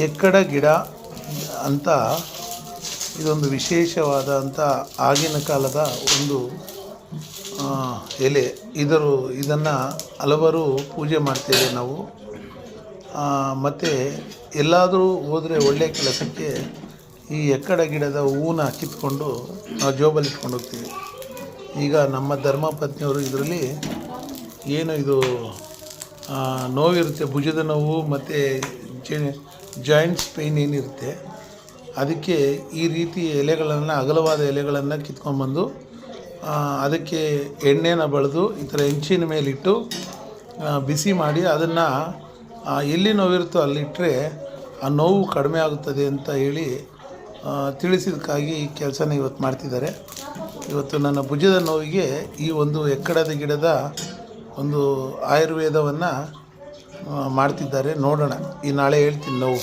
ಎಕ್ಕಡ ಗಿಡ ಅಂತ ಇದೊಂದು ವಿಶೇಷವಾದಂಥ ಆಗಿನ ಕಾಲದ ಒಂದು ಎಲೆ. ಇದನ್ನು ಹಲವರು ಪೂಜೆ ಮಾಡ್ತೇವೆ ನಾವು. ಮತ್ತು ಎಲ್ಲಾದರೂ ಹೋದರೆ ಒಳ್ಳೆಯ ಕೆಲಸಕ್ಕೆ ಈ ಎಕ್ಕಡ ಗಿಡದ ಹೂವನ್ನ ಕಿತ್ಕೊಂಡು ನಾವು ಜೋಬಲ್ಲಿ ಇಟ್ಕೊಂಡು ಹೋಗ್ತೀವಿ. ಈಗ ನಮ್ಮ ಧರ್ಮಪತ್ನಿಯವರು ಇದರಲ್ಲಿ ಏನು ಇದು ನೋವಿರುತ್ತೆ, ಭುಜದ ನೋವು ಮತ್ತು ಜಾಯಿಂಟ್ಸ್ ಪೇಯ್ನ್ ಏನಿರುತ್ತೆ ಅದಕ್ಕೆ ಈ ರೀತಿ ಎಲೆಗಳನ್ನು, ಅಗಲವಾದ ಎಲೆಗಳನ್ನು ಕಿತ್ಕೊಂಡ್ಬಂದು ಅದಕ್ಕೆ ಎಣ್ಣೆನ ಬಳಿದು ಈ ಥರ ಹೆಂಚಿನ ಮೇಲಿಟ್ಟು ಬಿಸಿ ಮಾಡಿ ಅದನ್ನು ಎಲ್ಲಿ ನೋವಿರುತ್ತೋ ಅಲ್ಲಿಟ್ಟರೆ ಆ ನೋವು ಕಡಿಮೆ ಆಗುತ್ತದೆ ಅಂತ ಹೇಳಿ ತಿಳಿಸಿದ್ದಕ್ಕಾಗಿ ಈ ಕೆಲಸನ ಇವತ್ತು ಮಾಡ್ತಿದ್ದಾರೆ. ಇವತ್ತು ನನ್ನ ಭುಜದ ನೋವಿಗೆ ಈ ಒಂದು ಎಕ್ಕಡದ ಗಿಡದ ಒಂದು ಆಯುರ್ವೇದವನ್ನು ಮಾಡ್ತಿದ್ದಾರೆ. ನೋಡೋಣ, ಈ ನಾಳೆ ಹೇಳ್ತೀನಿ ನೋವು.